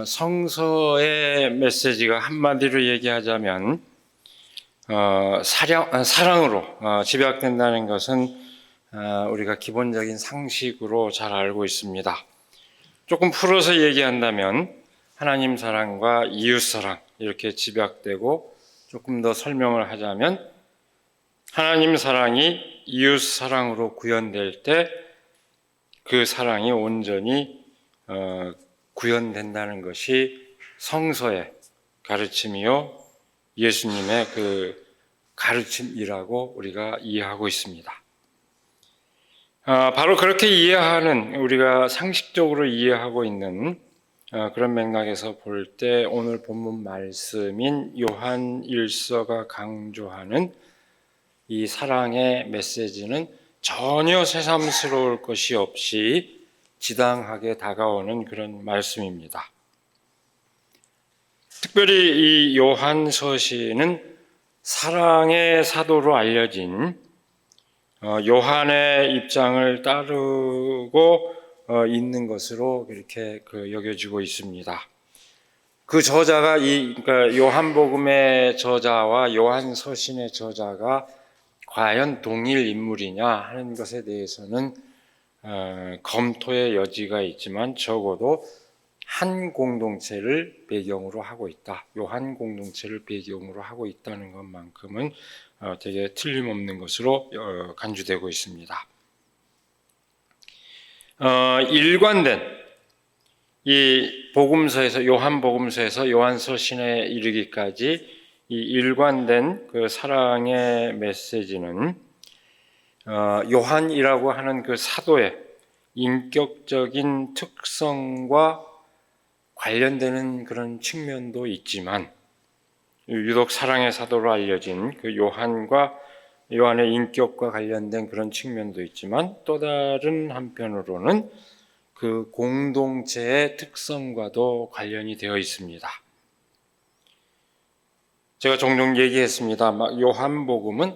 성서의 메시지가 한마디로 얘기하자면 사랑으로 집약된다는 것은 우리가 기본적인 상식으로 잘 알고 있습니다. 조금 풀어서 얘기한다면 하나님 사랑과 이웃 사랑 이렇게 집약되고, 조금 더 설명을 하자면 하나님 사랑이 이웃 사랑으로 구현될 때 그 사랑이 온전히 구현된다는 것이 성서의 가르침이요, 예수님의 그 가르침이라고 우리가 이해하고 있습니다. 바로 그렇게 이해하는, 우리가 상식적으로 이해하고 있는 그런 맥락에서 볼 때 오늘 본문 말씀인 요한 1서가 강조하는 이 사랑의 메시지는 전혀 새삼스러울 것이 없이 지당하게 다가오는 그런 말씀입니다. 특별히 이 요한 서신은 사랑의 사도로 알려진 요한의 입장을 따르고 있는 것으로 이렇게 여겨지고 있습니다. 그 저자가 그러니까 요한복음의 저자와 요한 서신의 저자가 과연 동일 인물이냐 하는 것에 대해서는 검토의 여지가 있지만, 적어도 한 공동체를 배경으로 하고 있다, 요한 공동체를 배경으로 하고 있다는 것만큼은 되게 틀림없는 것으로 간주되고 있습니다. 일관된 이 복음서에서, 요한 복음서에서 요한 서신에 이르기까지 이 일관된 그 사랑의 메시지는 요한이라고 하는 그 사도의 인격적인 특성과 관련되는 그런 측면도 있지만, 유독 사랑의 사도로 알려진 그 요한의 인격과 관련된 그런 측면도 있지만, 또 다른 한편으로는 그 공동체의 특성과도 관련이 되어 있습니다. 제가 종종 얘기했습니다. 요한복음은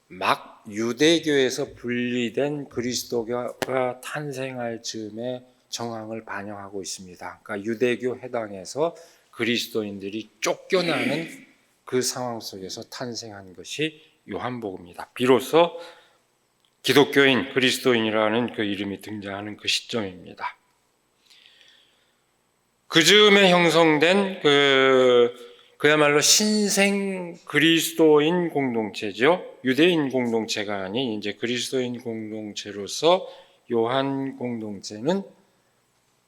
막 유대교에서 분리된 그리스도가 탄생할 즈음의 정황을 반영하고 있습니다. 그러니까 유대교 해당에서 그리스도인들이 쫓겨나는 그 상황 속에서 탄생한 것이 요한복음입니다. 비로소 기독교인, 그리스도인이라는 그 이름이 등장하는 그 시점입니다. 그 즈음에 형성된 그야말로 신생 그리스도인 공동체죠. 유대인 공동체가 아닌 이제 그리스도인 공동체로서 요한 공동체는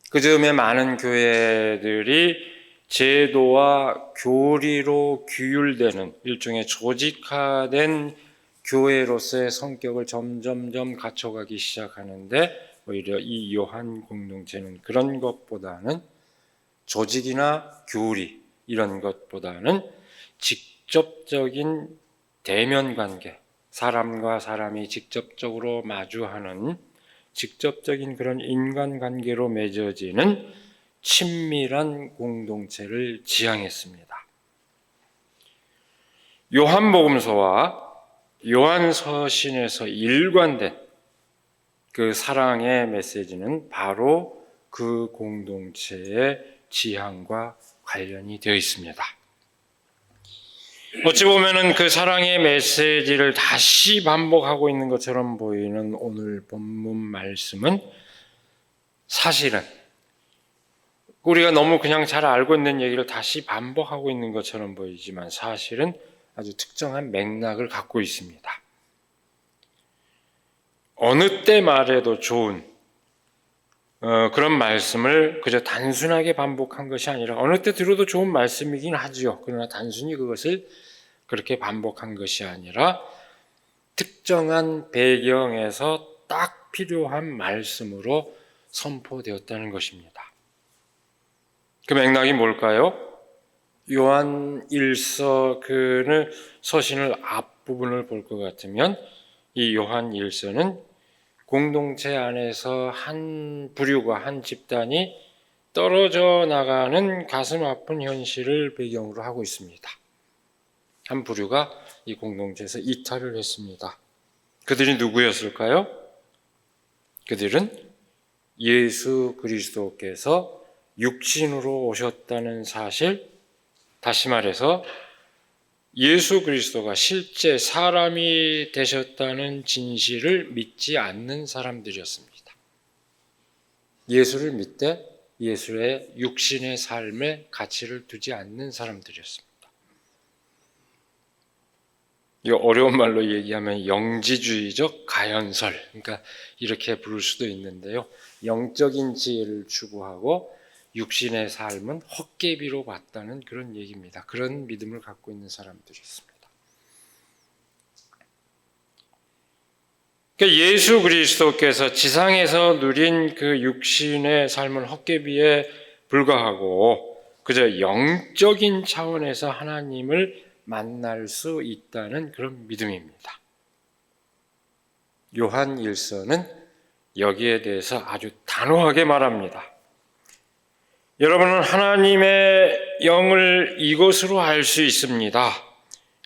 그 즈음에 많은 교회들이 제도와 교리로 규율되는 일종의 조직화된 교회로서의 성격을 점점점 갖춰가기 시작하는데, 오히려 이 요한 공동체는 그런 것보다는 조직이나 교리 이런 것보다는 직접적인 대면 관계, 사람과 사람이 직접적으로 마주하는 직접적인 그런 인간관계로 맺어지는 친밀한 공동체를 지향했습니다. 요한복음서와 요한서신에서 일관된 그 사랑의 메시지는 바로 그 공동체의 지향과 관련이 되어 있습니다. 어찌 보면은 그 사랑의 메시지를 다시 반복하고 있는 것처럼 보이는 오늘 본문 말씀은, 사실은 우리가 너무 그냥 잘 알고 있는 얘기를 다시 반복하고 있는 것처럼 보이지만, 사실은 아주 특정한 맥락을 갖고 있습니다. 어느 때 말해도 좋은 그런 말씀을 그저 단순하게 반복한 것이 아니라, 어느 때 들어도 좋은 말씀이긴 하지요. 그러나 단순히 그것을 그렇게 반복한 것이 아니라 특정한 배경에서 딱 필요한 말씀으로 선포되었다는 것입니다. 그 맥락이 뭘까요? 요한 1서 그는 서신을 앞부분을 볼 것 같으면, 이 요한 1서는 공동체 안에서 한 부류가, 한 집단이 떨어져 나가는 가슴 아픈 현실을 배경으로 하고 있습니다. 한 부류가 이 공동체에서 이탈을 했습니다. 그들이 누구였을까요? 그들은 예수 그리스도께서 육신으로 오셨다는 사실, 다시 말해서 예수 그리스도가 실제 사람이 되셨다는 진실을 믿지 않는 사람들이었습니다. 예수를 믿되 예수의 육신의 삶에 가치를 두지 않는 사람들이었습니다. 이 어려운 말로 얘기하면 영지주의적 가연설, 그러니까 이렇게 부를 수도 있는데요. 영적인 지혜를 추구하고 육신의 삶은 헛개비로 봤다는 그런 얘기입니다. 그런 믿음을 갖고 있는 사람들이었습니다. 그러니까 예수 그리스도께서 지상에서 누린 그 육신의 삶은 헛개비에 불과하고 그저 영적인 차원에서 하나님을 만날 수 있다는 그런 믿음입니다. 요한 1서는 여기에 대해서 아주 단호하게 말합니다. 여러분은 하나님의 영을 이것으로 알 수 있습니다.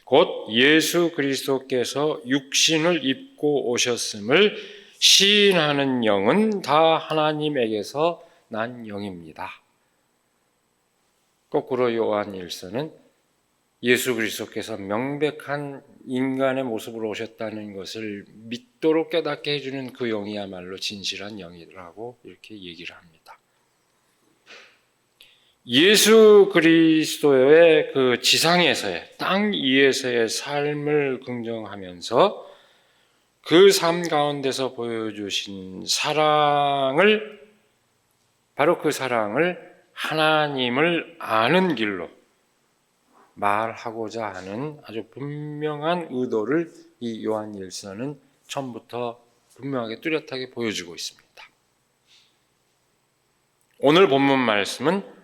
곧 예수 그리스도께서 육신을 입고 오셨음을 시인하는 영은 다 하나님에게서 난 영입니다. 거꾸로 요한 1서는 예수 그리스도께서 명백한 인간의 모습으로 오셨다는 것을 믿도록 깨닫게 해주는 그 영이야말로 진실한 영이라고 이렇게 얘기를 합니다. 예수 그리스도의 그 지상에서의 땅 위에서의 삶을 긍정하면서 그 삶 가운데서 보여주신 사랑을, 바로 그 사랑을 하나님을 아는 길로 말하고자 하는 아주 분명한 의도를 이 요한 1서는 처음부터 분명하게 뚜렷하게 보여주고 있습니다. 오늘 본문 말씀은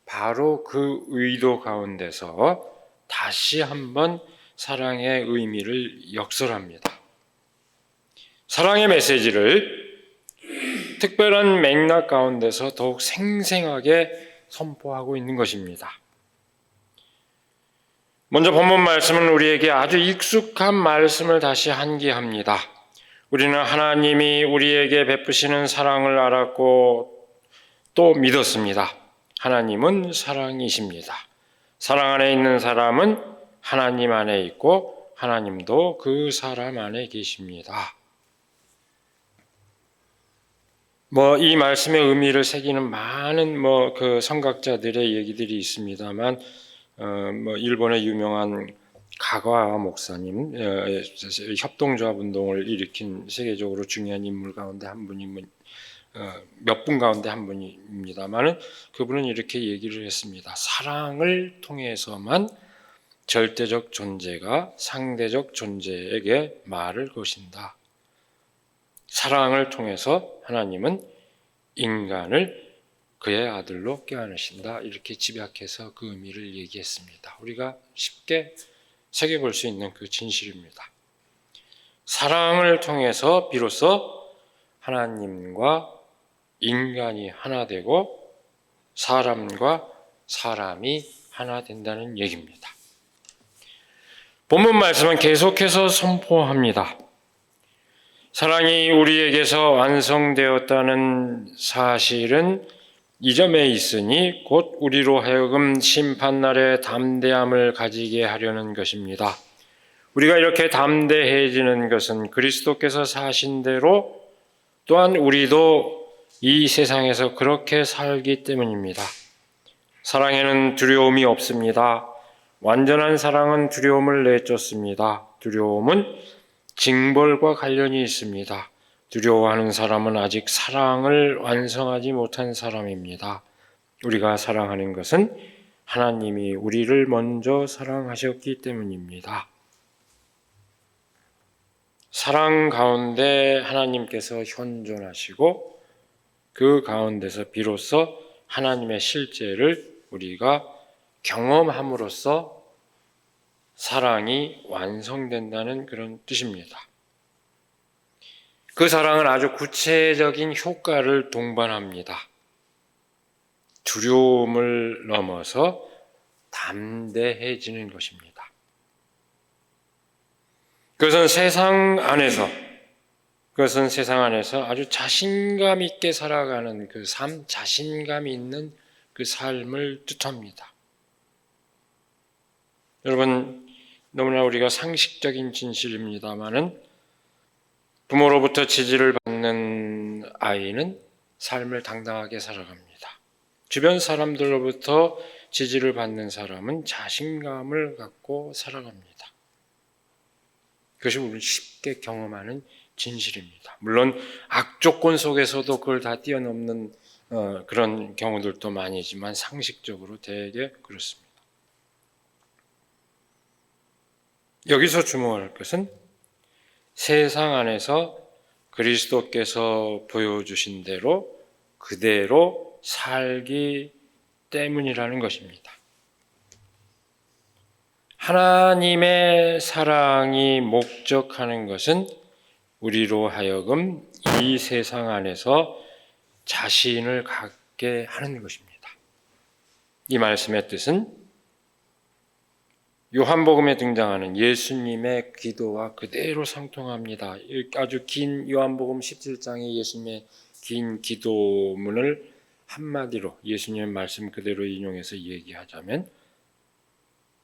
바로 그 의도 가운데서 다시 한번 사랑의 의미를 역설합니다. 사랑의 메시지를 특별한 맥락 가운데서 더욱 생생하게 선포하고 있는 것입니다. 먼저 본문 말씀은 우리에게 아주 익숙한 말씀을 다시 한기합니다. 우리는 하나님이 우리에게 베푸시는 사랑을 알았고 또 믿었습니다. 하나님은 사랑이십니다. 사랑 안에 있는 사람은 하나님 안에 있고 하나님도 그 사람 안에 계십니다. 이 말씀의 의미를 새기는 많은 그 선각자들의 얘기들이 있습니다만, 일본의 유명한 가가 목사님, 협동조합 운동을 일으킨 세계적으로 중요한 인물 가운데 한 분이면 몇 분 가운데 한 분입니다만은 그분은 이렇게 얘기를 했습니다. 사랑을 통해서만 절대적 존재가 상대적 존재에게 말을 거신다. 사랑을 통해서 하나님은 인간을 그의 아들로 껴안으신다. 이렇게 집약해서 그 의미를 얘기했습니다. 우리가 쉽게 새겨볼 수 있는 그 진실입니다. 사랑을 통해서 비로소 하나님과 인간이 하나 되고 사람과 사람이 하나 된다는 얘기입니다. 본문 말씀은 계속해서 선포합니다. 사랑이 우리에게서 완성되었다는 사실은 이 점에 있으니 곧 우리로 하여금 심판날에 담대함을 가지게 하려는 것입니다. 우리가 이렇게 담대해지는 것은 그리스도께서 사신 대로 또한 우리도 이 세상에서 그렇게 살기 때문입니다. 사랑에는 두려움이 없습니다. 완전한 사랑은 두려움을 내쫓습니다. 두려움은 징벌과 관련이 있습니다. 두려워하는 사람은 아직 사랑을 완성하지 못한 사람입니다. 우리가 사랑하는 것은 하나님이 우리를 먼저 사랑하셨기 때문입니다. 사랑 가운데 하나님께서 현존하시고 그 가운데서 비로소 하나님의 실제를 우리가 경험함으로써 사랑이 완성된다는 그런 뜻입니다. 그 사랑은 아주 구체적인 효과를 동반합니다. 두려움을 넘어서 담대해지는 것입니다. 그것은 세상 안에서 아주 자신감 있게 살아가는 그 삶, 자신감 있는 그 삶을 뜻합니다. 여러분, 너무나 우리가 상식적인 진실입니다마는 부모로부터 지지를 받는 아이는 삶을 당당하게 살아갑니다. 주변 사람들로부터 지지를 받는 사람은 자신감을 갖고 살아갑니다. 그것이 우리는 쉽게 경험하는 진실입니다. 물론 악조건 속에서도 그걸 다 뛰어넘는 그런 경우들도 많이지만 상식적으로 대개 그렇습니다. 여기서 주목할 것은 세상 안에서 그리스도께서 보여주신 대로 그대로 살기 때문이라는 것입니다. 하나님의 사랑이 목적하는 것은 우리로 하여금 이 세상 안에서 자신을 갖게 하는 것입니다. 이 말씀의 뜻은 요한복음에 등장하는 예수님의 기도와 그대로 상통합니다. 아주 긴 요한복음 17장의 예수님의 긴 기도문을 한마디로 예수님의 말씀 그대로 인용해서 얘기하자면,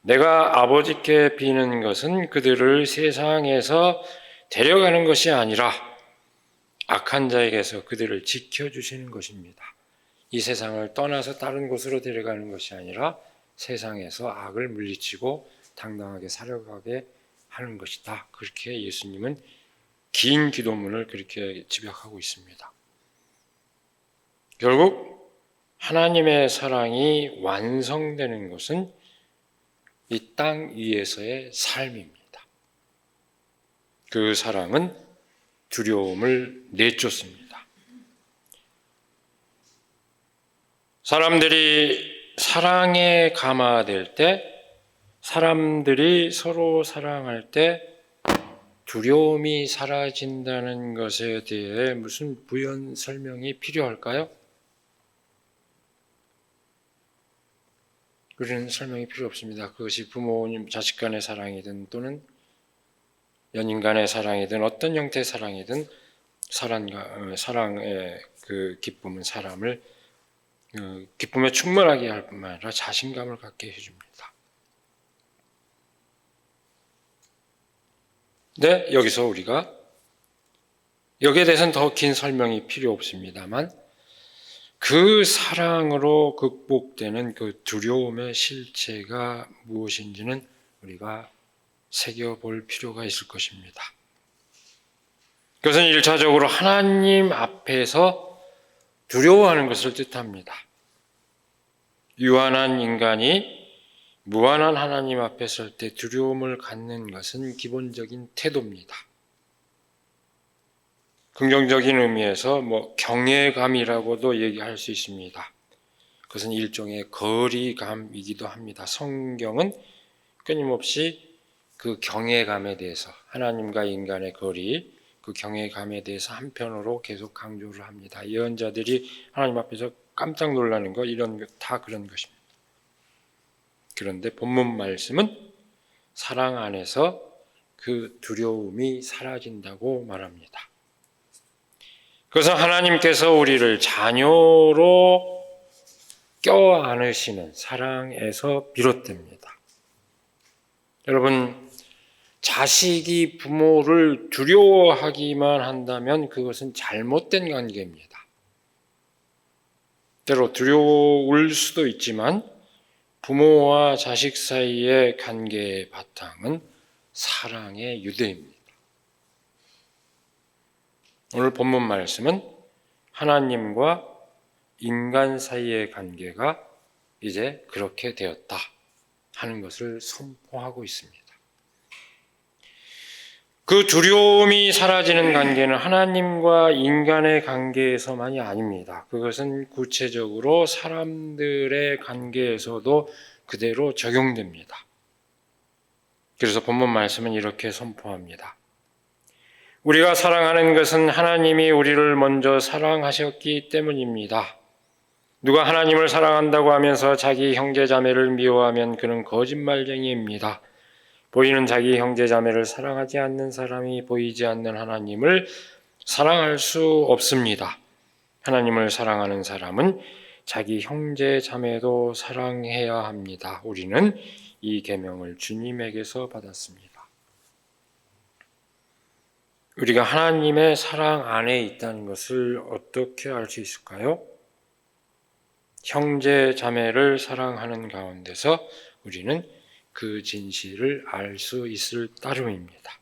내가 아버지께 비는 것은 그들을 세상에서 데려가는 것이 아니라 악한 자에게서 그들을 지켜주시는 것입니다. 이 세상을 떠나서 다른 곳으로 데려가는 것이 아니라 세상에서 악을 물리치고 당당하게 살아가게 하는 것이다. 그렇게 예수님은 긴 기도문을 그렇게 집약하고 있습니다. 결국 하나님의 사랑이 완성되는 것은 이 땅 위에서의 삶입니다. 그 사랑은 두려움을 내쫓습니다. 사람들이 사랑에 감화될 때, 사람들이 서로 사랑할 때 두려움이 사라진다는 것에 대해 무슨 부연 설명이 필요할까요? 그런 설명이 필요 없습니다. 그것이 부모님, 자식 간의 사랑이든 또는 연인 간의 사랑이든 어떤 형태의 사랑이든 사랑의 그 기쁨은 사람을 기쁨에 충만하게 할 뿐만 아니라 자신감을 갖게 해줍니다. 네, 여기서 우리가 여기에 대해서는 더 긴 설명이 필요 없습니다만 그 사랑으로 극복되는 그 두려움의 실체가 무엇인지는 우리가 새겨볼 필요가 있을 것입니다. 그것은 1차적으로 하나님 앞에서 두려워하는 것을 뜻합니다. 유한한 인간이 무한한 하나님 앞에 설 때 두려움을 갖는 것은 기본적인 태도입니다. 긍정적인 의미에서 경외감이라고도 얘기할 수 있습니다. 그것은 일종의 거리감이기도 합니다. 성경은 끊임없이 그 경외감에 대해서, 하나님과 인간의 거리, 그 경외감에 대해서 한편으로 계속 강조를 합니다. 예언자들이 하나님 앞에서 깜짝 놀라는 것, 이런 것 다 그런 것입니다. 그런데 본문 말씀은 사랑 안에서 그 두려움이 사라진다고 말합니다. 그것은 하나님께서 우리를 자녀로 껴안으시는 사랑에서 비롯됩니다. 여러분, 자식이 부모를 두려워하기만 한다면 그것은 잘못된 관계입니다. 때로 두려울 수도 있지만 부모와 자식 사이의 관계의 바탕은 사랑의 유대입니다. 오늘 본문 말씀은 하나님과 인간 사이의 관계가 이제 그렇게 되었다 하는 것을 선포하고 있습니다. 그 두려움이 사라지는 관계는 하나님과 인간의 관계에서만이 아닙니다. 그것은 구체적으로 사람들의 관계에서도 그대로 적용됩니다. 그래서 본문 말씀은 이렇게 선포합니다. 우리가 사랑하는 것은 하나님이 우리를 먼저 사랑하셨기 때문입니다. 누가 하나님을 사랑한다고 하면서 자기 형제 자매를 미워하면 그는 거짓말쟁이입니다. 보이는 자기 형제 자매를 사랑하지 않는 사람이 보이지 않는 하나님을 사랑할 수 없습니다. 하나님을 사랑하는 사람은 자기 형제 자매도 사랑해야 합니다. 우리는 이 계명을 주님에게서 받았습니다. 우리가 하나님의 사랑 안에 있다는 것을 어떻게 알 수 있을까요? 형제 자매를 사랑하는 가운데서 우리는 그 진실을 알 수 있을 따름입니다.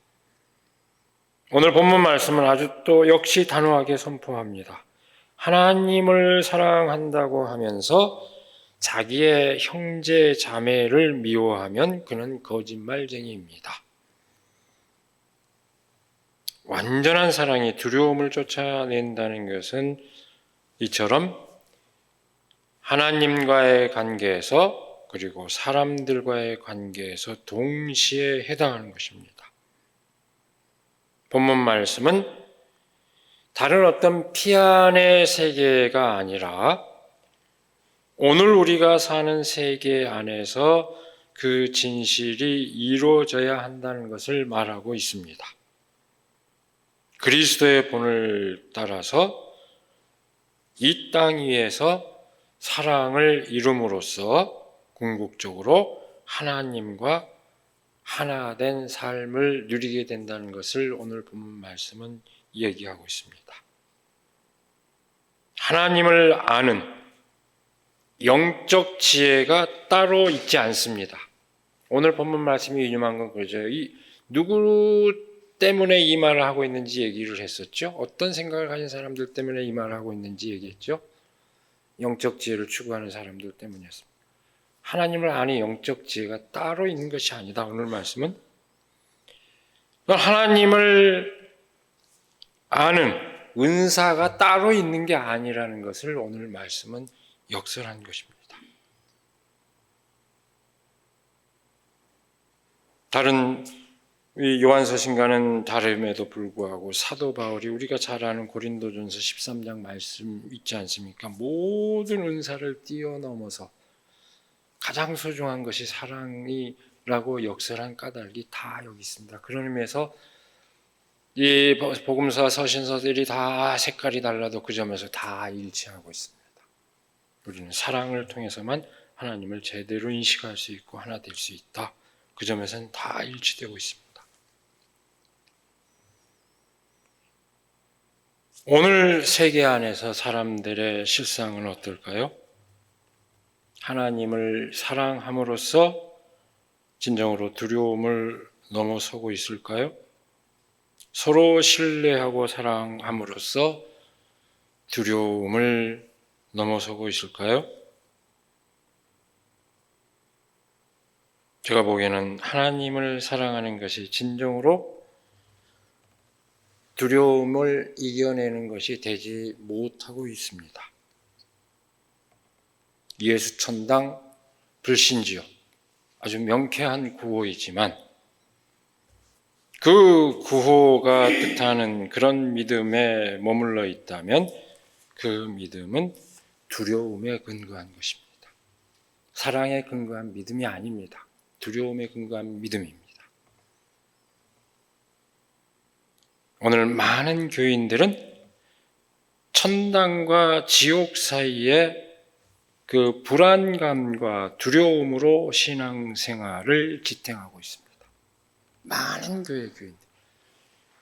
오늘 본문 말씀은 아주 또 역시 단호하게 선포합니다. 하나님을 사랑한다고 하면서 자기의 형제 자매를 미워하면 그는 거짓말쟁이입니다. 완전한 사랑이 두려움을 쫓아낸다는 것은 이처럼 하나님과의 관계에서 그리고 사람들과의 관계에서 동시에 해당하는 것입니다. 본문 말씀은 다른 어떤 피안의 세계가 아니라 오늘 우리가 사는 세계 안에서 그 진실이 이루어져야 한다는 것을 말하고 있습니다. 그리스도의 본을 따라서 이 땅 위에서 사랑을 이룸으로써 궁극적으로 하나님과 하나 된 삶을 누리게 된다는 것을 오늘 본문 말씀은 얘기하고 있습니다. 하나님을 아는 영적 지혜가 따로 있지 않습니다. 오늘 본문 말씀이 유념한 건 그러죠. 누구 때문에 이 말을 하고 있는지 얘기를 했었죠. 어떤 생각을 가진 사람들 때문에 이 말을 하고 있는지 얘기했죠. 영적 지혜를 추구하는 사람들 때문이었습니다. 하나님을 아는 영적 지혜가 따로 있는 것이 아니다. 오늘 말씀은 하나님을 아는 은사가 따로 있는 게 아니라는 것을 오늘 말씀은 역설한 것입니다. 다른 요한서신과는 다름에도 불구하고 사도 바울이 우리가 잘 아는 고린도전서 13장 말씀 있지 않습니까? 모든 은사를 뛰어넘어서 가장 소중한 것이 사랑이라고 역설한 까닭이 다 여기 있습니다. 그런 의미에서 이 복음서 서신서들이 다 색깔이 달라도 그 점에서 다 일치하고 있습니다. 우리는 사랑을 통해서만 하나님을 제대로 인식할 수 있고 하나 될 수 있다. 그 점에서는 다 일치되고 있습니다. 오늘 세계 안에서 사람들의 실상은 어떨까요? 하나님을 사랑함으로써 진정으로 두려움을 넘어서고 있을까요? 서로 신뢰하고 사랑함으로써 두려움을 넘어서고 있을까요? 제가 보기에는 하나님을 사랑하는 것이 진정으로 두려움을 이겨내는 것이 되지 못하고 있습니다. 예수 천당 불신지요. 아주 명쾌한 구호이지만 그 구호가 뜻하는 그런 믿음에 머물러 있다면 그 믿음은 두려움에 근거한 것입니다. 사랑에 근거한 믿음이 아닙니다. 두려움에 근거한 믿음입니다. 오늘 많은 교인들은 천당과 지옥 사이에 그 불안감과 두려움으로 신앙생활을 지탱하고 있습니다. 많은 교인들.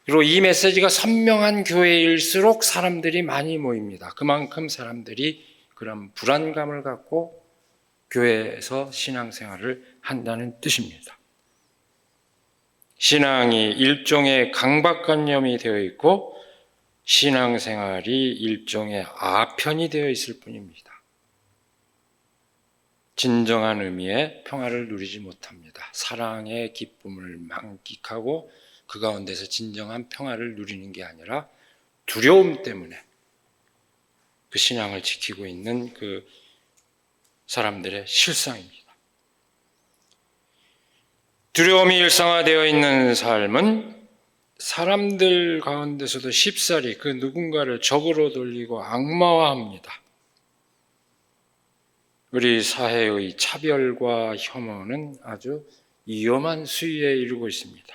그리고 이 메시지가 선명한 교회일수록 사람들이 많이 모입니다. 그만큼 사람들이 그런 불안감을 갖고 교회에서 신앙생활을 한다는 뜻입니다. 신앙이 일종의 강박관념이 되어 있고 신앙생활이 일종의 아편이 되어 있을 뿐입니다. 진정한 의미의 평화를 누리지 못합니다. 사랑의 기쁨을 만끽하고 그 가운데서 진정한 평화를 누리는 게 아니라 두려움 때문에 그 신앙을 지키고 있는 그 사람들의 실상입니다. 두려움이 일상화되어 있는 삶은 사람들 가운데서도 쉽사리 그 누군가를 적으로 돌리고 악마화합니다. 우리 사회의 차별과 혐오는 아주 위험한 수위에 이르고 있습니다.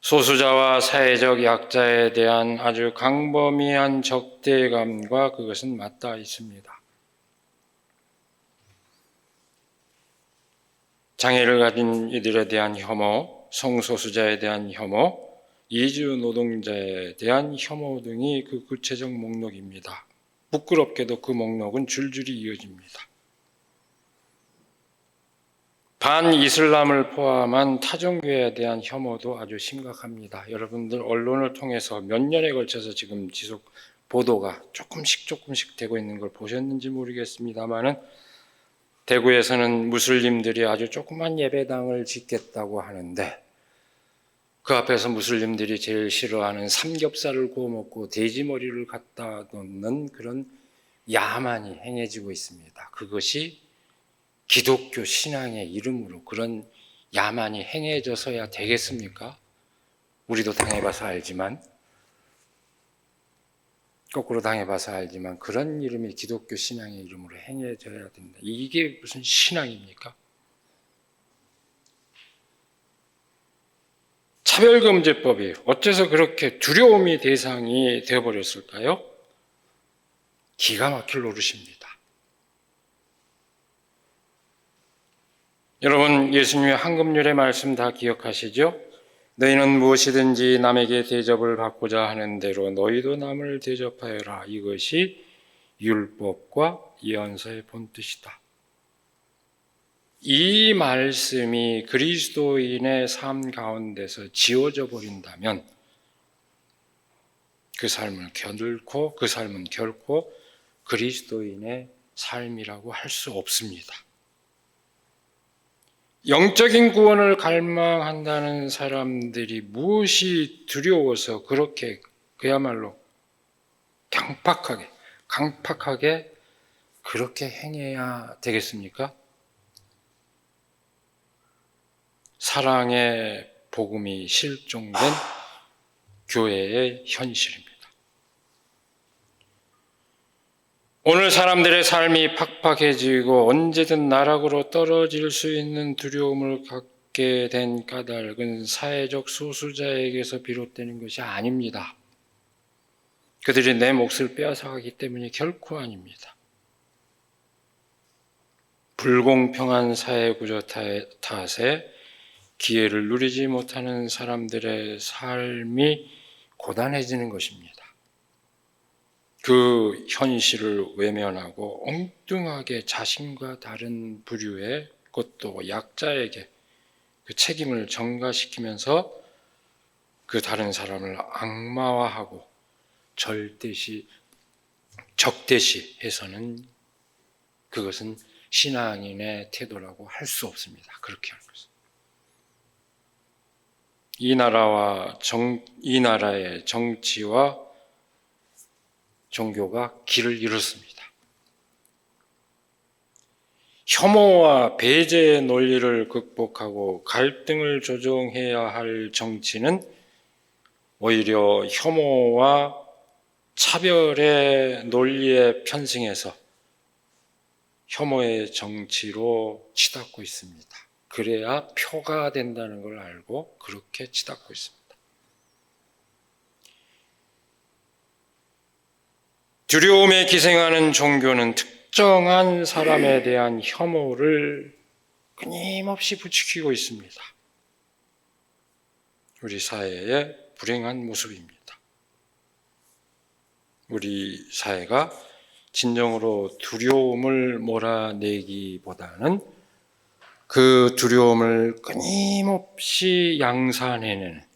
소수자와 사회적 약자에 대한 아주 강범위한 적대감과 그것은 맞닿아 있습니다. 장애를 가진 이들에 대한 혐오, 성소수자에 대한 혐오, 이주 노동자에 대한 혐오 등이 그 구체적 목록입니다. 부끄럽게도 그 목록은 줄줄이 이어집니다. 반이슬람을 포함한 타종교에 대한 혐오도 아주 심각합니다. 여러분들 언론을 통해서 몇 년에 걸쳐서 지금 지속 보도가 조금씩 되고 있는 걸 보셨는지 모르겠습니다만은 대구에서는 무슬림들이 아주 조그만 예배당을 짓겠다고 하는데 그 앞에서 무슬림들이 제일 싫어하는 삼겹살을 구워 먹고 돼지 머리를 갖다 놓는 그런 야만이 행해지고 있습니다. 그것이 기독교 신앙의 이름으로 그런 야만이 행해져서야 되겠습니까? 우리도 당해봐서 알지만, 거꾸로 당해봐서 알지만 그런 이름이 기독교 신앙의 이름으로 행해져야 된다. 이게 무슨 신앙입니까? 차별금지법이 어째서 그렇게 두려움이 대상이 되어버렸을까요? 기가 막힐 노릇입니다. 여러분, 예수님의 황금률의 말씀 다 기억하시죠? 너희는 무엇이든지 남에게 대접을 받고자 하는 대로 너희도 남을 대접하여라. 이것이 율법과 예언서의 본뜻이다. 이 말씀이 그리스도인의 삶 가운데서 지워져 버린다면 그 삶은 결코 그리스도인의 삶이라고 할 수 없습니다. 영적인 구원을 갈망한다는 사람들이 무엇이 두려워서 그렇게 그야말로 강팍하게 그렇게 행해야 되겠습니까? 사랑의 복음이 실종된 교회의 현실입니다. 오늘 사람들의 삶이 팍팍해지고 언제든 나락으로 떨어질 수 있는 두려움을 갖게 된 까닭은 사회적 소수자에게서 비롯되는 것이 아닙니다. 그들이 내 몫을 빼앗아가기 때문이 결코 아닙니다. 불공평한 사회 구조 탓에 기회를 누리지 못하는 사람들의 삶이 고단해지는 것입니다. 그 현실을 외면하고 엉뚱하게 자신과 다른 부류의 그것도 약자에게 그 책임을 전가시키면서 그 다른 사람을 악마화하고 적대시해서는 그것은 신앙인의 태도라고 할 수 없습니다. 그렇게 하는 것은. 이 나라의 정치와 종교가 길을 잃었습니다. 혐오와 배제의 논리를 극복하고 갈등을 조정해야 할 정치는 오히려 혐오와 차별의 논리에 편승해서 혐오의 정치로 치닫고 있습니다. 그래야 표가 된다는 걸 알고 그렇게 치닫고 있습니다. 두려움에 기생하는 종교는 특정한 사람에 대한 혐오를 끊임없이 부추기고 있습니다. 우리 사회의 불행한 모습입니다. 우리 사회가 진정으로 두려움을 몰아내기보다는 그 두려움을 끊임없이 양산해내는,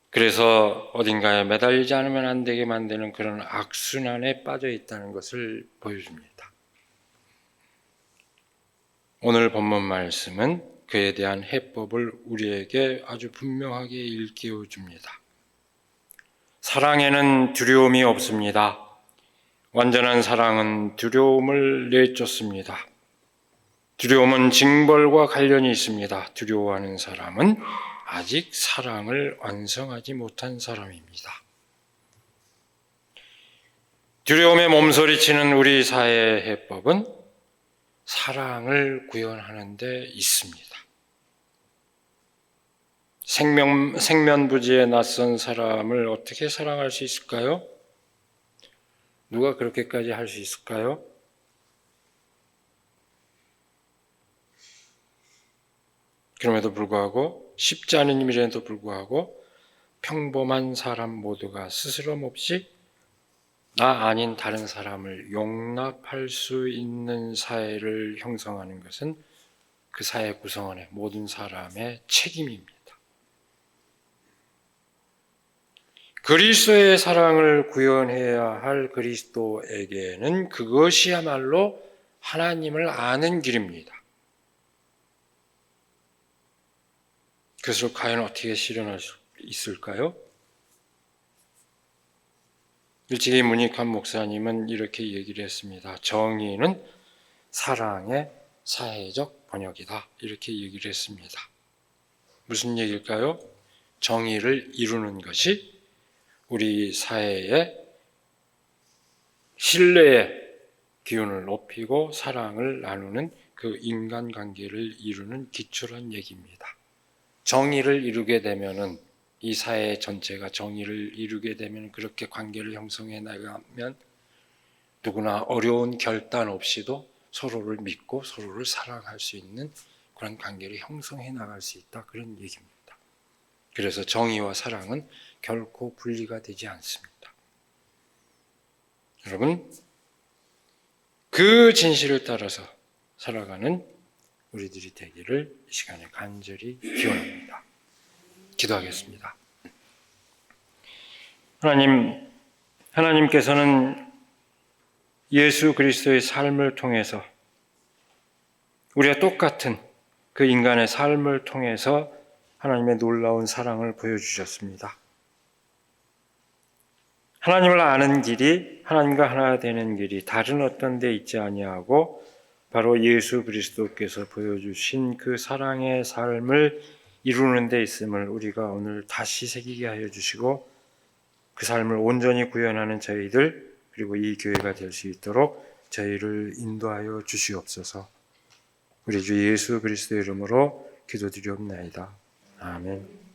그래서 어딘가에 매달리지 않으면 안 되게 만드는 그런 악순환에 빠져 있다는 것을 보여줍니다. 오늘 본문 말씀은 그에 대한 해법을 우리에게 아주 분명하게 일깨워 줍니다. 사랑에는 두려움이 없습니다. 완전한 사랑은 두려움을 내쫓습니다. 두려움은 징벌과 관련이 있습니다. 두려워하는 사람은 아직 사랑을 완성하지 못한 사람입니다. 두려움에 몸서리치는 우리 사회의 해법은 사랑을 구현하는 데 있습니다. 생면부지에 낯선 사람을 어떻게 사랑할 수 있을까요? 누가 그렇게까지 할 수 있을까요? 그럼에도 불구하고 쉽지 않은 일임에도 불구하고 평범한 사람 모두가 스스럼 없이 나 아닌 다른 사람을 용납할 수 있는 사회를 형성하는 것은 그 사회 구성원의 모든 사람의 책임입니다. 그리스도의 사랑을 구현해야 할 그리스도에게는 그것이야말로 하나님을 아는 길입니다. 그것을 과연 어떻게 실현할 수 있을까요? 일찍이 문익환 목사님은 이렇게 얘기를 했습니다. 정의는 사랑의 사회적 번역이다. 이렇게 얘기를 했습니다. 무슨 얘기일까요? 정의를 이루는 것이 우리 사회의 신뢰의 기운을 높이고 사랑을 나누는 그 인간관계를 이루는 기초란 얘기입니다. 정의를 이루게 되면은 이 사회 전체가 정의를 이루게 되면 그렇게 관계를 형성해 나가면 누구나 어려운 결단 없이도 서로를 믿고 서로를 사랑할 수 있는 그런 관계를 형성해 나갈 수 있다. 그런 얘기입니다. 그래서 정의와 사랑은 결코 분리가 되지 않습니다. 여러분, 그 진실을 따라서 살아가는 우리들이 되기를 이 시간에 간절히 기원합니다. 기도하겠습니다. 하나님께서는 예수 그리스도의 삶을 통해서 우리가 똑같은 그 인간의 삶을 통해서 하나님의 놀라운 사랑을 보여주셨습니다. 하나님을 아는 길이, 하나님과 하나 되는 길이 다른 어떤 데 있지 아니하고 바로 예수 그리스도께서 보여주신 그 사랑의 삶을 이루는 데 있음을 우리가 오늘 다시 새기게 하여 주시고 그 삶을 온전히 구현하는 저희들 그리고 이 교회가 될 수 있도록 저희를 인도하여 주시옵소서. 우리 주 예수 그리스도의 이름으로 기도드리옵나이다. 아멘.